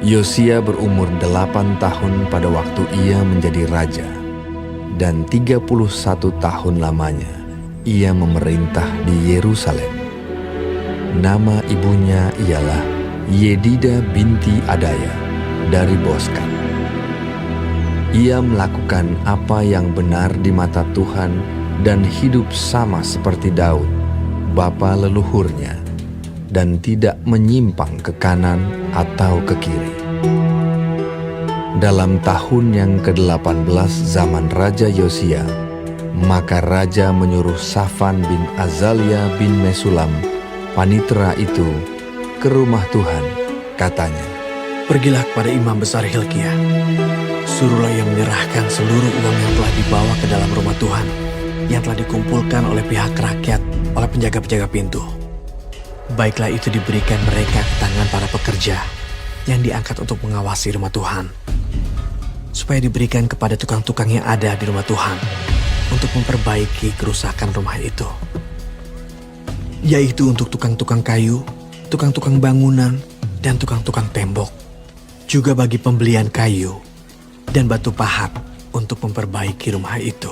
Yosia berumur 8 tahun pada waktu ia menjadi raja, dan 31 tahun lamanya ia memerintah di Yerusalem. Nama ibunya ialah Yedida binti Adaya dari Boskat. Ia melakukan apa yang benar di mata Tuhan dan hidup sama seperti Daud, bapa leluhurnya, dan tidak menyimpang ke kanan atau ke kiri. Dalam tahun yang ke-18 zaman Raja Yosia, maka Raja menyuruh Safan bin Azalia bin Mesulam, panitera itu, ke rumah Tuhan. Katanya, "Pergilah kepada imam besar Hilkia. Suruhlah ia menyerahkan seluruh uang yang telah dibawa ke dalam rumah Tuhan, yang telah dikumpulkan oleh pihak rakyat, oleh penjaga-penjaga pintu. Baiklah itu diberikan mereka ke tangan para pekerja yang diangkat untuk mengawasi rumah Tuhan, supaya diberikan kepada tukang-tukang yang ada di rumah Tuhan untuk memperbaiki kerusakan rumah itu, yaitu untuk tukang-tukang kayu, tukang-tukang bangunan, dan tukang-tukang tembok, juga bagi pembelian kayu dan batu pahat untuk memperbaiki rumah itu.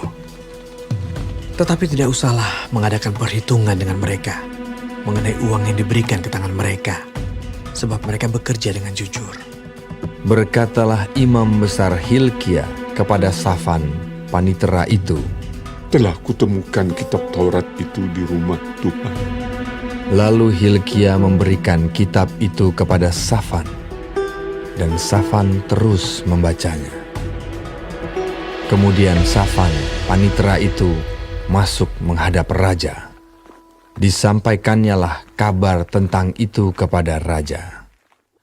Tetapi tidak usahlah mengadakan perhitungan dengan mereka mengenai uang yang diberikan ke tangan mereka, sebab mereka bekerja dengan jujur." berkatalah imam besar Hilkia kepada Safan, panitera itu, "Telah kutemukan kitab Taurat itu di rumah Tuhan." Lalu Hilkia memberikan kitab itu kepada Safan, dan Safan terus membacanya. Kemudian Safan, panitera itu, masuk menghadap raja. Disampaikannyalah kabar tentang itu kepada raja.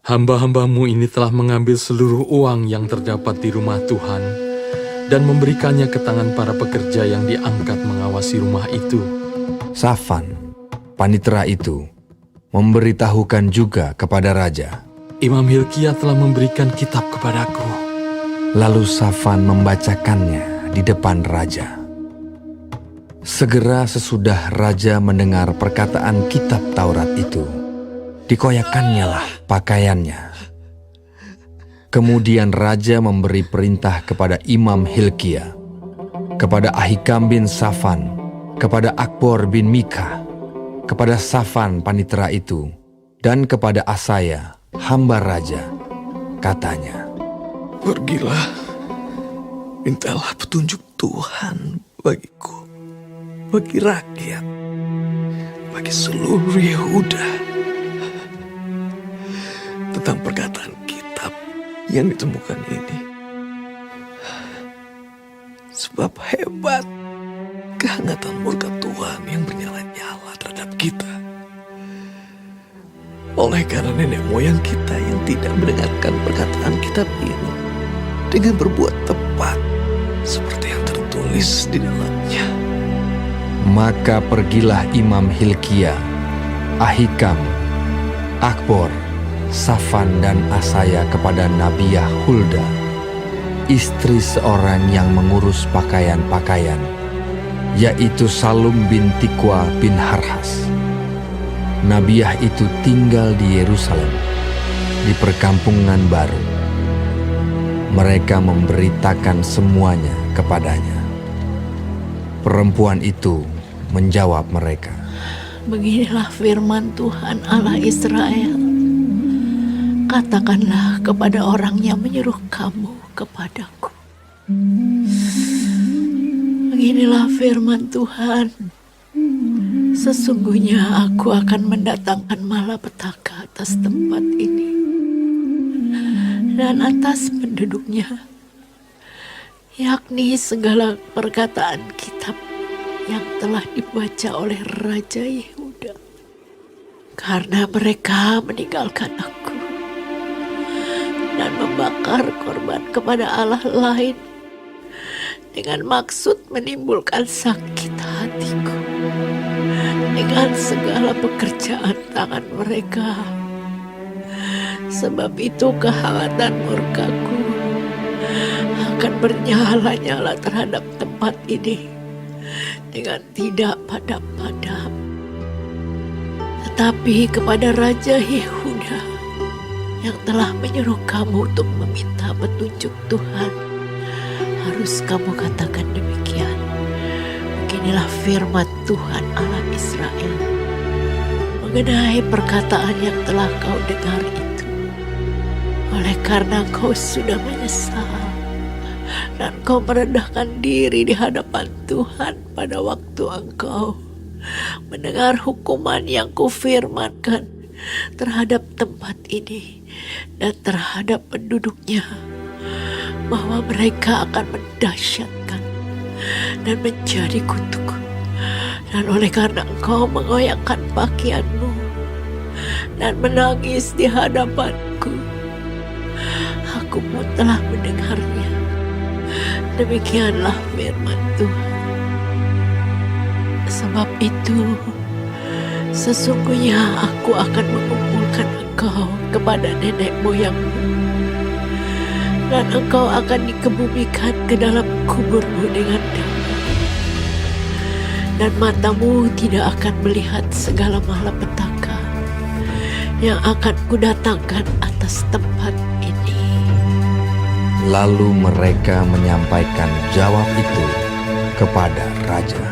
"Hamba-hambamu ini telah mengambil seluruh uang yang terdapat di rumah Tuhan dan memberikannya ke tangan para pekerja yang diangkat mengawasi rumah itu." Safan, panitera itu, memberitahukan juga kepada raja. "Imam Hilkia telah memberikan kitab kepadaku." Lalu Safan membacakannya di depan raja. Segera sesudah raja mendengar perkataan kitab Taurat itu, dikoyakkannyalah pakaiannya. Kemudian raja memberi perintah kepada Imam Hilkia, kepada Ahikam bin Safan, kepada Akbor bin Mika, kepada Safan panitera itu, dan kepada Asaya, hamba raja. Katanya, "Pergilah, mintalah petunjuk Tuhan bagiku, bagi rakyat, bagi seluruh Yehuda, tentang perkataan kitab yang ditemukan ini. Sebab hebat kehangatan murka Tuhan yang bernyala-nyala terhadap kita, oleh karena nenek moyang kita yang tidak mendengarkan perkataan kitab ini dengan berbuat tepat seperti yang tertulis di dalamnya." maka pergilah Imam Hilkia, Ahikam, Akbor, Safan dan Asaya kepada Nabiah Hulda, istri seorang yang mengurus pakaian-pakaian, yaitu Salum bin Tikwa bin Harhas. Nabiah itu tinggal di Yerusalem, di perkampungan baru. Mereka memberitakan semuanya kepadanya. Perempuan itu menjawab mereka, "Beginilah firman Tuhan Allah Israel. Katakanlah kepada orang yang menyuruh kamu kepadaku. Beginilah firman Tuhan. Sesungguhnya aku akan mendatangkan malapetaka atas tempat ini dan atas penduduknya, yakni segala perkataan kitab yang telah dibaca oleh Raja Yehuda, karena mereka meninggalkan aku dan membakar korban kepada Allah lain dengan maksud menimbulkan sakit hatiku dengan segala pekerjaan tangan mereka. Sebab itu kehangatan murkaku akan bernyala-nyala terhadap tempat ini dengan tidak padam-padam. Tetapi kepada Raja Yehuda yang telah menyuruh kamu untuk meminta petunjuk Tuhan, harus kamu katakan demikian. Beginilah firman Tuhan Allah Israel mengenai perkataan yang telah kau dengar itu. Oleh karena kau sudah menyesal dan kau merendahkan diri di hadapan Tuhan pada waktu engkau mendengar hukuman yang kufirmankan terhadap tempat ini dan terhadap penduduknya, bahwa mereka akan mendahsyatkan dan menjadi kutuk. Dan oleh karena engkau mengoyakkan pakaianmu dan menangis di hadapanku, aku pun telah mendengarnya. Demikianlah firman Tuhan. Sebab itu, sesungguhnya aku akan mengumpulkan engkau kepada nenek moyangmu, dan engkau akan dikebumikan ke dalam kuburmu dengan damai. Dan matamu tidak akan melihat segala malapetaka yang akan kudatangkan atas tempat ini. Lalu mereka menyampaikan jawab itu kepada raja.